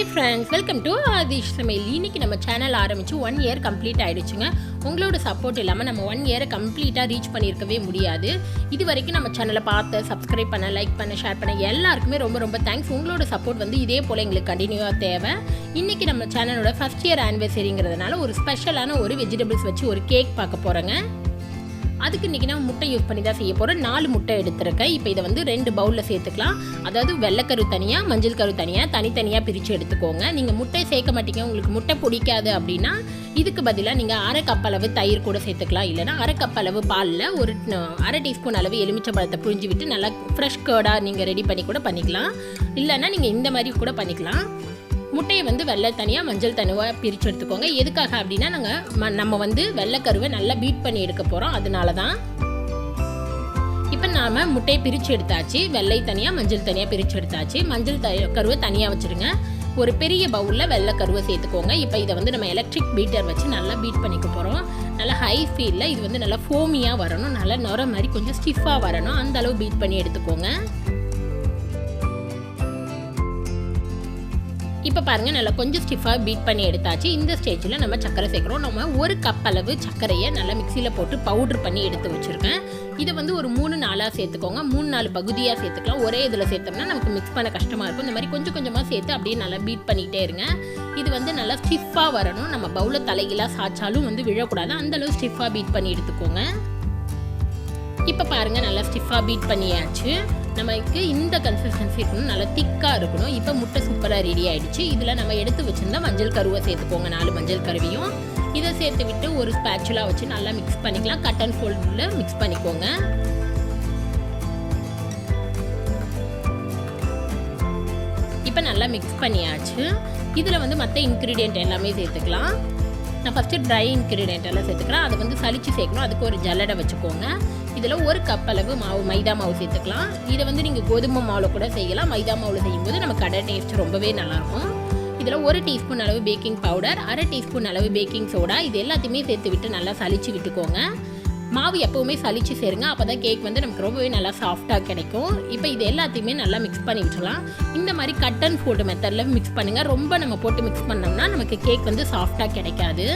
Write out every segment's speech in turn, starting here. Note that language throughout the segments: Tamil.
Hi friends, welcome to Aadish சமையல். இன்னைக்கு நம்ம சேனல் ஆரம்பித்து 1 இயர் கம்ப்ளீட் ஆகிடுச்சுங்க. உங்களோட சப்போர்ட் இல்லாமல் நம்ம 1 இயரை கம்ப்ளீட்டாக ரீச் பண்ணியிருக்கவே முடியாது. இது வரைக்கும் நம்ம சேனலை பார்த்து சப்ஸ்கிரைப் பண்ண, லைக் பண்ண, ஷேர் பண்ண எல்லாருக்குமே ரொம்ப தேங்க்ஸ். உங்களோட சப்போர்ட் வந்து இதே போல் எங்களுக்கு கண்டினியூவாக தேவை. இன்றைக்கி நம்ம சேனலோட ஃபஸ்ட் இயர் ஆனிவர்சரிங்கிறதுனால ஒரு ஸ்பெஷலான ஒரு வெஜிடபிள்ஸ் வச்சு ஒரு கேக் பார்க்க போகிறேங்க. அதுக்கு இன்றைக்கி நான் முட்டை யூஸ் பண்ணி தான் செய்ய போகிறேன். 4 முட்டை எடுத்துருக்கேன். இப்போ இதை வந்து 2 பவுலில் சேர்த்துக்கலாம். அதாவது வெள்ளைக்கரு தனியாக, மஞ்சள் கரு தனியாக, தனித்தனியாக பிரித்து எடுத்துக்கோங்க. நீங்கள் முட்டை சேர்க்க மாட்டீங்க, உங்களுக்கு முட்டை பிடிக்காது அப்படின்னா இதுக்கு பதிலாக நீங்கள் 1/2 கப் அளவு தயிர் கூட சேர்த்துக்கலாம். இல்லைனா 1/2 கப் அளவு பாலில் ஒரு 1/2 டீஸ்பூன் அளவு எலுமிச்சை பழத்தை புழிஞ்சு விட்டு நல்லா ஃப்ரெஷ் கேர்டாக நீங்கள் ரெடி பண்ணி கூட பண்ணிக்கலாம். இல்லைன்னா நீங்கள் இந்த மாதிரி கூட பண்ணிக்கலாம். முட்டையை வந்து வெள்ளை தனியாக, மஞ்சள் தனியாக பிரித்து எடுத்துக்கோங்க. எதுக்காக அப்படின்னா நம்ம வந்து வெள்ளைக்கருவை நல்லா பீட் பண்ணி எடுக்க போகிறோம், அதனால தான். இப்போ நாம் முட்டையை பிரித்து எடுத்தாச்சு. வெள்ளை தனியாக, மஞ்சள் தனியாக பிரித்து எடுத்தாச்சு. மஞ்சள் கருவை தனியாக வச்சுருங்க. ஒரு பெரிய பவுலில் வெள்ளை கருவை சேர்த்துக்கோங்க. இப்போ இதை வந்து நம்ம எலக்ட்ரிக் பீட்டர் வச்சு நல்லா பீட் பண்ணிக்க போகிறோம். நல்லா ஹை ஸ்பீடில் இது வந்து நல்லா ஃபோமியாக வரணும், நல்லா நுர மாதிரி கொஞ்சம் ஸ்டிஃபாக வரணும், அந்த அளவு பீட் பண்ணி எடுத்துக்கோங்க. இப்போ பாருங்கள், நல்லா கொஞ்சம் ஸ்டிஃபாக பீட் பண்ணி எடுத்தாச்சு. இந்த ஸ்டேஜில் நம்ம சர்க்கரை சேர்க்குறோம். நம்ம 1 கப் அளவு சர்க்கரையை நல்லா மிக்சியில் போட்டு பவுட்ரு பண்ணி எடுத்து வச்சுருக்கேன். இதை வந்து ஒரு 3-4 சேர்த்துக்கோங்க. 3-4 பகுதியாக சேர்த்துக்கலாம். ஒரே இதில் சேர்த்தோம்னா நமக்கு மிக்ஸ் பண்ண கஷ்டமாக இருக்கும். இந்த மாதிரி கொஞ்சம் கொஞ்சமாக சேர்த்து அப்படியே நல்லா பீட் பண்ணிகிட்டே இருங்க. இது வந்து நல்லா ஸ்டிஃபாக வரணும். நம்ம பவுலில் தலைகீழாக சாய்ச்சாலும் வந்து விழக்கூடாது, அந்தளவு ஸ்டிஃபாக பீட் பண்ணி எடுத்துக்கோங்க. இப்போ பாருங்கள், நல்லா ஸ்டிஃபாக பீட் பண்ணியாச்சு. நமக்கு இந்த கன்சிஸ்டன்சி இருக்கணும், நல்லா திக்காக இருக்கணும். இப்போ முட்டை சூப்பராக ரெடி ஆகிடுச்சு. இதில் நம்ம எடுத்து வச்சுருந்தா மஞ்சள் கருவை சேர்த்துக்கோங்க. 4 மஞ்சள் கருவையும் இதை சேர்த்து விட்டு ஒரு ஸ்பேச்சுலா வச்சு நல்லா மிக்ஸ் பண்ணிக்கலாம். கட் அண்ட் ஃபோல்டில் மிக்ஸ் பண்ணிக்கோங்க. இப்போ நல்லா மிக்ஸ் பண்ணியாச்சு. இதில் வந்து மற்ற இன்க்ரீடியன்ட் எல்லாமே சேர்த்துக்கலாம். நான் ஃபஸ்ட்டு ட்ரை இன்க்ரீடியன்ட் எல்லாம் சேர்த்துக்கிறேன். அதை வந்து சலிச்சு சேர்க்கணும். அதுக்கு ஒரு ஜல்லடை வச்சுக்கோங்க. இதில் 1 கப் அளவு மைதா மாவு சேர்த்துக்கலாம். இதை வந்து நீங்கள் கோதுமை மாவில் கூட செய்யலாம். மைதா மாவில் செய்யும்போது நமக்கு கடை டேஸ்ட் ரொம்பவே நல்லாயிருக்கும். இதில் 1 டீஸ்பூன் அளவு பேக்கிங் பவுடர், 1/2 டீஸ்பூன் அளவு பேக்கிங் சோடா, இது எல்லாத்தையுமே சேர்த்து விட்டு நல்லா சலிச்சு விட்டுக்கோங்க. மாவு எப்போவுமே சலிச்சு சேருங்க, அப்போ தான் கேக் வந்து நமக்கு ரொம்பவே நல்லா சாஃப்டாக கிடைக்கும். இப்போ இது எல்லாத்தையுமே நல்லா மிக்ஸ் பண்ணி விட்டுலாம். இந்த மாதிரி கட் அண்ட் ஃபோல்டு மெத்தடில் மிக்ஸ் பண்ணுங்கள். ரொம்ப நம்ம போட்டு மிக்ஸ் பண்ணோம்னா நமக்கு கேக் வந்து சாஃப்டாக கிடைக்காது.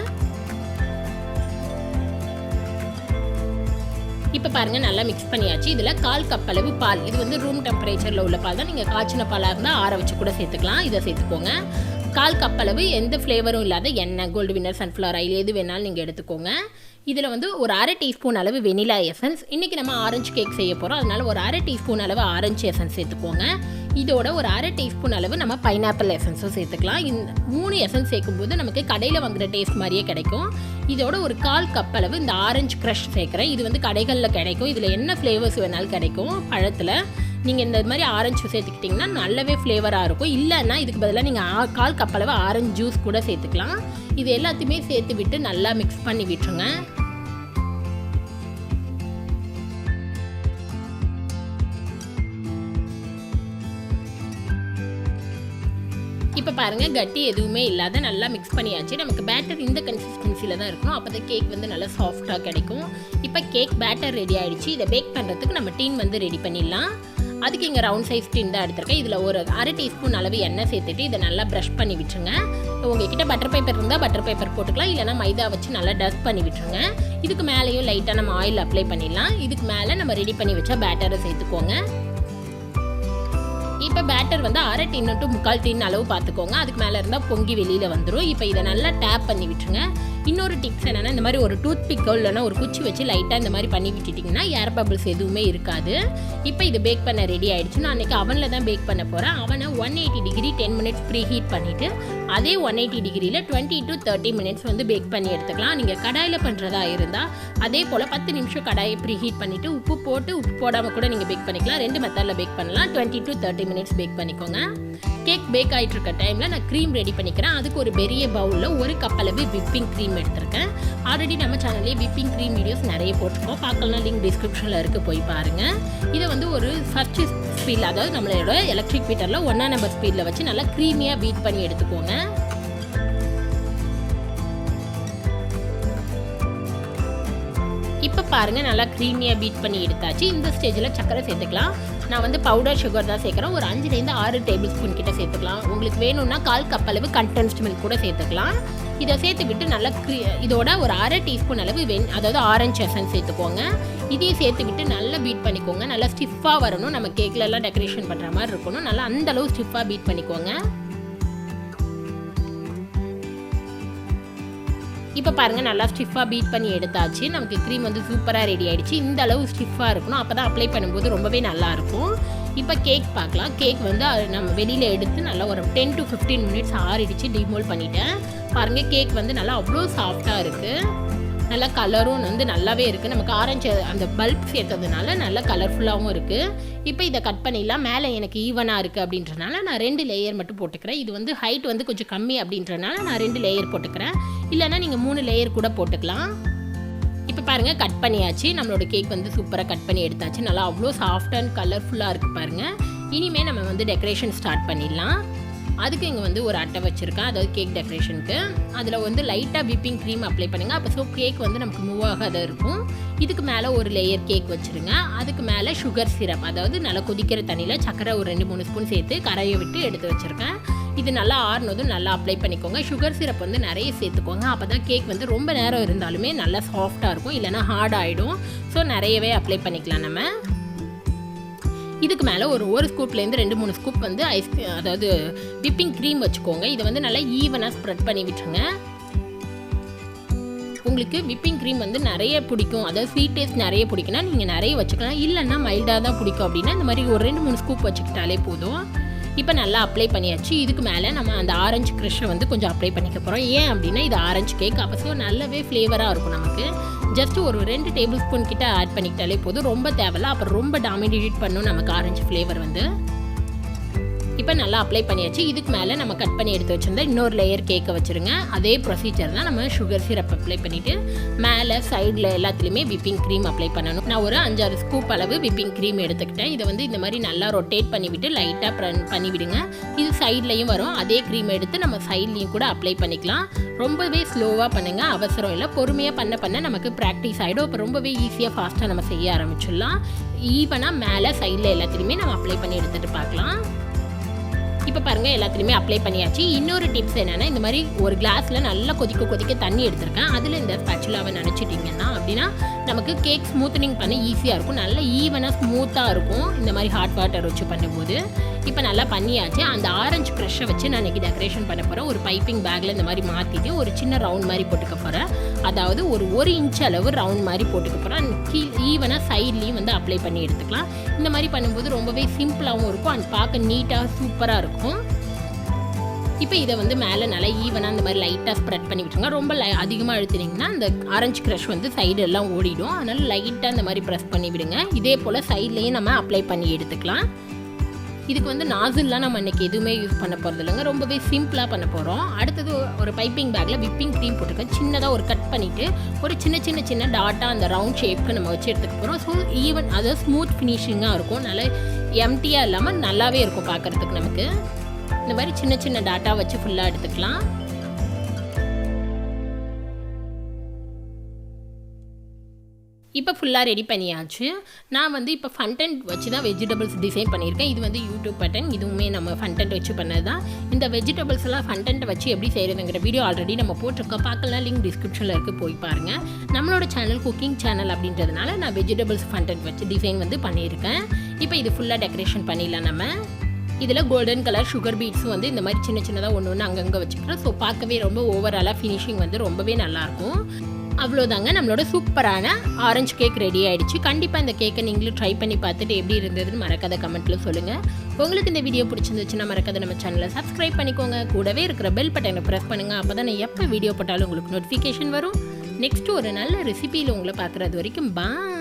இப்போ பாருங்கள், நல்லா மிக்ஸ் பண்ணியாச்சு. இதில் 1/4 கப் அளவு பால், இது வந்து ரூம் டெம்பரேச்சரில் உள்ள பால் தான். நீங்கள் காய்ச்சின பாலாக இருந்தால் ஆற வச்சு கூட சேர்த்துக்கலாம். இதை சேர்த்துக்கோங்க. 1/4 கப் அளவு எந்த ஃப்ளேவரும் இல்லாத எண்ணெய், கோல்டு வின்னர், சன்ஃப்ளவர் ஆயில் எது வேணாலும் நீங்கள் எடுத்துக்கோங்க. இதில் வந்து ஒரு 1/2 டீஸ்பூன் அளவு வெனிலா எசன்ஸ். இன்றைக்கி நம்ம ஆரஞ்சு கேக் செய்ய போகிறோம், அதனால் ஒரு 1/2 டீஸ்பூன் அளவு ஆரஞ்சு எசன்ஸ் சேர்த்துக்கோங்க. இதோட ஒரு 1/2 டீஸ்பூன் அளவு நம்ம பைனாப்பிள் எசன்ஸும் சேர்த்துக்கலாம். இந்த 3 எசன்ஸ் சேர்க்கும்போது நமக்கு கடையில் வாங்குகிற டேஸ்ட் மாதிரியே கிடைக்கும். இதோட ஒரு 1/4 கப் அளவு இந்த ஆரஞ்சு க்ரஷ் சேர்க்குறேன். இது வந்து கடைகளில் கிடைக்கும். இதில் என்ன ஃப்ளேவர்ஸ் வேணாலும் கிடைக்கும் பழத்தில். நீங்கள் இந்த மாதிரி ஆரஞ்சு சேர்த்துக்கிட்டிங்கன்னா நல்லாவே ஃப்ளேவராக இருக்கும். இல்லைன்னா இதுக்கு பதிலாக நீங்கள் 1/4 கப் அளவு ஆரஞ்சு ஜூஸ் கூட சேர்த்துக்கலாம். இது எல்லாத்தையுமே சேர்த்து விட்டு நல்லா மிக்ஸ் பண்ணி விட்டுருங்க. இப்போ பாருங்கள், கட்டி எதுவுமே இல்லாத நல்லா மிக்ஸ் பண்ணியாச்சு. நமக்கு பேட்டர் இந்த கன்சிஸ்டன்சியில் தான் இருக்கணும், அப்போ தான் கேக் வந்து நல்லா சாஃப்டாக கிடைக்கும். இப்போ கேக் பேட்டர் ரெடி ஆகிடுச்சு. இதை பேக் பண்ணுறதுக்கு நம்ம டீன் வந்து ரெடி பண்ணிடலாம். அதுக்கு இங்கே ரவுண்ட் சைஸ் டீன் தான் எடுத்துருக்கேன். இதில் ஒரு 1/2 டீஸ்பூன் அளவு எண்ணெய் சேர்த்துட்டு இதை நல்லா ப்ரஷ் பண்ணி விட்டுருங்க. உங்ககிட்ட பட்டர் பேப்பர் இருந்தால் பட்டர் பேப்பர் போட்டுக்கலாம், இல்லைனா மைதா வச்சு நல்லா டஸ்ட் பண்ணி விட்டுருங்க. இதுக்கு மேலேயும் லைட்டாக நம்ம ஆயில் அப்ளை பண்ணிடலாம். இதுக்கு மேலே நம்ம ரெடி பண்ணி வச்சா பேட்டரை சேர்த்துக்கோங்க. இப்போ பேட்டர் வந்து 1/2 டின் டு 3/4 டின் அளவு பார்த்துக்கோங்க. அதுக்கு மேலே இருந்தால் பொங்கி வெளியில் வந்துடும். இப்போ இதை நல்லா டேப் பண்ணி விட்டுருங்க. இன்னொரு டிப்ஸ் என்னென்னா, இந்த மாதிரி ஒரு டூத் பிக்கோ இல்லைனா ஒரு குச்சி வச்சு லைட்டாக இந்த மாதிரி பண்ணி விட்டுட்டிங்கன்னா ஏர் பபிள்ஸ் எதுவுமே இருக்காது. இப்போ இது பேக் பண்ண ரெடி ஆகிடுச்சு. நான் அன்றைக்கி அவனில் தான் பேக் பண்ண போகிறேன். அவனை 180 டிகிரி 10 மினிட்ஸ் ப்ரீ ஹீட் பண்ணிவிட்டு அதே 180 டிகிரியில் 20 to 30 மினிட்ஸ் வந்து பேக் பண்ணி எடுத்துக்கலாம். நீங்கள் கடாயில் பண்ணுறதா இருந்தால் அதே போல் 10 நிமிஷம் கடாயை ப்ரீ ஹீட் பண்ணிவிட்டு உப்பு போட்டு உப்பு போடாமல் கூட நீங்கள் பேக் பண்ணிக்கலாம். 2 மெத்தடில் பேக் பண்ணலாம். 20 to 30 மினிட்ஸ் பேக் பண்ணிக்கோங்க. கேக் பேக் ஆகிட்டு இருக்க டைமில் நான் க்ரீம் ரெடி பண்ணிக்கிறேன். அதுக்கு ஒரு பெரிய பவுலில் 1 கப் அளவு விப்பிங் க்ரீம் எடுத்திருக்கேன். ஆல்ரெடி நம்ம சேனல்லேயே விப்பிங் க்ரீம் வீடியோஸ் நிறைய போட்டிருக்கோம். பார்க்கலாம், லிங்க் டிஸ்கிரிப்ஷனில் இருக்குது, போய் பாருங்கள். இதை வந்து ஒரு ஃபர்ஸ்ட் ஸ்பீடில், அதாவது நம்மளோட எலக்ட்ரிக் பீட்டரில் 1ஆம் நம்பர் ஸ்பீடில் வச்சு நல்லா க்ரீமியாக பீட் பண்ணி எடுத்துக்கோங்க. இப்போ பாருங்கள், நல்லா க்ரீமியாக பீட் பண்ணி எடுத்தாச்சு. இந்த ஸ்டேஜில் சக்கரை சேர்த்துக்கலாம். நான் வந்து பவுடர் சுகர் தான் சேர்க்குறேன். ஒரு 5லேருந்து 6 டேபிள் ஸ்பூன் கிட்ட சேர்த்துக்கலாம். உங்களுக்கு வேணும்னா 1/4 கப் அளவு கண்டென்ஸ்ட் மில்க் கூட சேர்த்துக்கலாம். இதை சேர்த்துக்கிட்டு நல்லா இதோட ஒரு 1/2 டீஸ்பூன் அளவு அதாவது ஆரஞ்சு எசன்ஸ் சேர்த்துக்கோங்க. இதையும் சேர்த்துக்கிட்டு நல்லா பீட் பண்ணிக்கோங்க. நல்லா ஸ்டிஃபாக வரணும். நம்ம கேக்லலாம் டெக்கரேஷன் பண்ணுற மாதிரி இருக்கணும். நல்லா அந்தளவு ஸ்டிஃபாக பீட் பண்ணிக்கோங்க. இப்போ பாருங்கள், நல்லா ஸ்டிஃபாக பீட் பண்ணி எடுத்தாச்சு. நமக்கு க்ரீம் வந்து சூப்பராக ரெடி ஆகிடுச்சு. இந்த அளவு ஸ்டிஃபாக இருக்கணும். அப்போ தான் அப்ளை பண்ணும்போது ரொம்பவே நல்லாயிருக்கும். இப்போ கேக் பார்க்கலாம். கேக் வந்து நம்ம வெளியில் எடுத்து நல்லா ஒரு 10 to 15 மினிட்ஸ் ஆறிடுச்சு. டிமோல்ட் பண்ணிட்டேன். பாருங்கள், கேக் வந்து நல்லா அவ்வளோ சாஃப்டாக இருக்குது. நல்லா கலரும் வந்து நல்லாவே இருக்குது. நமக்கு ஆரஞ்சு அந்த பல்ப் சேர்த்ததுனால நல்லா கலர்ஃபுல்லாகவும் இருக்குது. இப்போ இதை கட் பண்ணிடலாம். மேலே எனக்கு ஈவனாக இருக்குது அப்படின்றனால நான் 2 லேயர் மட்டும் போட்டுக்கிறேன். இது வந்து ஹைட் வந்து கொஞ்சம் கம்மி அப்படின்றனால நான் 2 லேயர் போட்டுக்கிறேன். இல்லைன்னா நீங்கள் 3 லேயர் கூட போட்டுக்கலாம். இப்போ பாருங்கள், கட் பண்ணியாச்சு. நம்மளோட கேக் வந்து சூப்பராக கட் பண்ணி எடுத்தாச்சு. நல்லா அவ்வளோ சாஃப்ட் அண்ட் கலர்ஃபுல்லாக இருக்குது பாருங்கள். இனிமேல் நம்ம வந்து டெக்கரேஷன் ஸ்டார்ட் பண்ணிடலாம். அதுக்கு இங்கே வந்து ஒரு அட்டை வச்சுருக்கேன், அதாவது கேக் டெக்கரேஷனுக்கு. அதில் வந்து லைட்டாக விப்பிங் க்ரீம் அப்ளை பண்ணுங்கள். அப்போ கேக் வந்து நமக்கு மூவ் ஆகாத இருக்கும். இதுக்கு மேலே ஒரு லேயர் கேக் வச்சுருங்க. அதுக்கு மேலே சுகர் சிரப், அதாவது நல்லா கொதிக்கிற தண்ணியில் சக்கரை ஒரு 2-3 ஸ்பூன் சேர்த்து கரையை விட்டு எடுத்து வச்சுருக்கேன். இது நல்லா ஆறுனதும் நல்லா அப்ளை பண்ணிக்கோங்க. சுகர் சிரப் வந்து நிறைய சேர்த்துக்கோங்க. அப்போ தான் கேக் வந்து ரொம்ப நேரம் இருந்தாலுமே நல்லா சாஃப்டாக இருக்கும். இல்லைனா ஹார்ட் ஆகிடும். ஸோ நிறையவே அப்ளை பண்ணிக்கலாம் நம்ம. இதுக்கு மேலே ஒரு ஸ்கூப்லேருந்து 2-3 ஸ்கூப் வந்து அதாவது விப்பிங் க்ரீம் வச்சுக்கோங்க. இதை வந்து நல்லா ஈவனாக ஸ்ப்ரெட் பண்ணி விட்டுருங்க. உங்களுக்கு விப்பிங் க்ரீம் வந்து நிறைய பிடிக்கும், அதாவது ஸ்வீட் டேஸ்ட் நிறைய பிடிக்குன்னா நீங்கள் நிறைய வச்சுக்கலாம். இல்லைன்னா மைல்டாக தான் பிடிக்கும் அப்படின்னா இந்த மாதிரி ஒரு 2-3 ஸ்கூப் வச்சுக்கிட்டாலே போதும். இப்போ நல்லா அப்ளை பண்ணியாச்சு. இதுக்கு மேலே நம்ம அந்த ஆரஞ்சு க்ரஷை வந்து கொஞ்சம் அப்ளை பண்ணிக்க போகிறோம். ஏன் அப்படின்னா இது ஆரஞ்சு கேக். அப்போ ஸோ நல்லாவே ஃப்ளேவராக இருக்கும் நமக்கு. ஜஸ்ட் ஒரு 2 டேபிள் ஸ்பூன் கிட்ட ஆட் பண்ணிக்கிட்டாலே போதும். ரொம்ப தேவையில்ல, அப்புறம் ரொம்ப டாமினேட் பண்ணும் நமக்கு ஆரஞ்சு ஃப்ளேவர் வந்து. இப்போ நல்லா அப்ளை பண்ணியாச்சு. இதுக்கு மேலே நம்ம கட் பண்ணி எடுத்து வச்சுருந்தா இன்னொரு லேயர் கேக்கை வச்சுருங்க. அதே ப்ரொசீஜர் தான். நம்ம சுகர் சிரப் அப்ளை பண்ணிவிட்டு மேலே சைடில் எல்லாத்துலேயுமே விப்பிங் க்ரீம் அப்ளை பண்ணணும். நான் ஒரு 5-6 ஸ்கூப் அளவு விப்பிங் க்ரீம் எடுத்துக்கிட்டேன். இதை வந்து இந்த மாதிரி நல்லா ரொட்டேட் பண்ணிவிட்டு லைட்டாக பண்ணிவிடுங்க. இது சைட்லேயும் வரும். அதே க்ரீம் எடுத்து நம்ம சைட்லேயும் கூட அப்ளை பண்ணிக்கலாம். ரொம்பவே ஸ்லோவாக பண்ணுங்கள், அவசரம் இல்லை. பொறுமையாக பண்ண நமக்கு ப்ராக்டிஸ் ஆகிடும். இப்போ ரொம்பவே ஈஸியாக ஃபாஸ்ட்டாக நம்ம செய்ய ஆரம்பிச்சிடலாம். ஈவனாக மேலே சைடில் எல்லாத்துலேயுமே நம்ம அப்ளை பண்ணி எடுத்துகிட்டு பார்க்கலாம். இப்போ பாருங்கள், எல்லாத்துலேயுமே அப்ளை பண்ணியாச்சு. இன்னொரு டிப்ஸ் என்னென்னா, இந்த மாதிரி ஒரு கிளாஸில் நல்லா கொதிக்க தண்ணி எடுத்திருக்கேன். அதில் இந்த ஸ்பேச்சுலாவை நினச்சிட்டிங்கன்னா அப்படின்னா நமக்கு கேக் ஸ்மூத்தனிங் பண்ண ஈஸியாக இருக்கும். நல்லா ஈவனாக ஸ்மூத்தாக இருக்கும் இந்த மாதிரி ஹாட் வாட்டர் வச்சு பண்ணும்போது. இப்போ நல்லா பண்ணியாச்சு. அந்த ஆரஞ்சு க்ரஷை வச்சு நான் இன்றைக்கி டெக்கரேஷன் பண்ண போகிறேன். ஒரு பைப்பிங் பேக்கில் இந்த மாதிரி மாற்றிட்டு ஒரு சின்ன ரவுண்ட் மாதிரி போட்டுக்க போகிறேன். அதாவது ஒரு 1 இன்ச் அளவு ரவுண்ட் மாதிரி போட்டுக்க போகிறேன். ஈவனாக சைட்லேயும் வந்து அப்ளை பண்ணி எடுத்துக்கலாம். இந்த மாதிரி பண்ணும்போது ரொம்பவே சிம்பிளாகவும் இருக்கும் அண்ட் பார்க்க நீட்டாக சூப்பராக இருக்கும். இப்போ இதை வந்து மேலே நல்லா ஈவனாக இந்த மாதிரி லைட்டாக ஸ்ப்ரெட் பண்ணி விட்டுருங்க. ரொம்ப அதிகமாக அழுத்தினீங்கன்னா அந்த ஆரஞ்சு க்ரஷ் வந்து சைடு எல்லாம் ஓடிடும். அதனால் லைட்டாக இந்த மாதிரி ப்ரெஸ் பண்ணி விடுங்க. இதே போல் சைட்லேயும் நம்ம அப்ளை பண்ணி எடுத்துக்கலாம். இதுக்கு வந்து நாசில்லாம் நம்ம இன்றைக்கி எதுவுமே யூஸ் பண்ண போகிறது இல்லைங்க. ரொம்பவே சிம்பிளாக பண்ண போகிறோம். அடுத்தது ஒரு பைப்பிங் பேக்கில் விப்பிங் க்ரீம் போட்டுருக்கேன். சின்னதாக ஒரு கட் பண்ணிவிட்டு ஒரு சின்ன டாட்டாக அந்த ரவுண்ட் ஷேப்புக்கு நம்ம வச்சு எடுத்துக்க போகிறோம். ஸோ ஈவன் அதாவது ஸ்மூத் ஃபினிஷிங்காக இருக்கும். நல்லா எம்டியாக இல்லாமல் நல்லாவே இருக்கும் பார்க்குறதுக்கு. நமக்கு இந்த மாதிரி சின்ன டாட்டா வச்சு ஃபுல்லாக எடுத்துக்கலாம். இப்போ ஃபுல்லாக ரெடி பண்ணியாச்சு. நான் வந்து இப்போ ஃபண்டன்ட் வச்சு தான் வெஜிடபிள்ஸ் டிசைன் பண்ணியிருக்கேன். இது வந்து யூடியூப் பட்டன், இதுவுமே நம்ம ஃபண்டன்ட் வச்சு பண்ணது தான். இந்த வெஜிடபிள்ஸ் எல்லாம் ஃபண்டன்ட் வச்சு எப்படி செய்கிறதுங்கிற வீடியோ ஆல்ரெடி நம்ம போட்டிருக்கோம். பார்க்கலாம், லிங்க் டிஸ்கிரிப்ஷனில் இருக்குது, போய் பாருங்கள். நம்மளோட சேனல் குக்கிங் சேனல் அப்படின்றதுனால நான் வெஜிடபிள்ஸ் ஃபண்டன்ட் வச்சு டிசைன் வந்து பண்ணியிருக்கேன். இப்போ இது ஃபுல்லாக டெக்கரேஷன் பண்ணிடலாம். நம்ம இதில் கோல்டன் கலர் சுகர் பீட்ஸும் வந்து இந்த மாதிரி சின்னதாக ஒன்று அங்கங்கே வச்சுக்கிறோம். ஸோ பார்க்கவே ரொம்ப ஓவராலாக ஃபினிஷிங் வந்து ரொம்பவே நல்லாயிருக்கும். அவ்வளோதாங்க, நம்மளோட சூப்பரான ஆரஞ்சு கேக் ரெடி ஆகிடுச்சு. கண்டிப்பாக இந்த கேக்கை நீங்களும் ட்ரை பண்ணி பார்த்துட்டு எப்படி இருந்ததுன்னு மறக்காத கமெண்ட்டில் சொல்லுங்கள். உங்களுக்கு இந்த வீடியோ பிடிச்சிருந்துச்சுன்னா மறக்காத நம்ம சேனலை சப்ஸ்கிரைப் பண்ணிக்கோங்க. கூடவே இருக்கிற பெல் பட்டனை ப்ரெஸ் பண்ணுங்கள். அப்போ தான் நான் எப்போ வீடியோ போட்டாலும் உங்களுக்கு நோட்டிஃபிகேஷன் வரும். நெக்ஸ்ட்டு ஒரு நல்ல ரெசிபியில் உங்களை பார்க்குறது வரைக்கும் பாய்.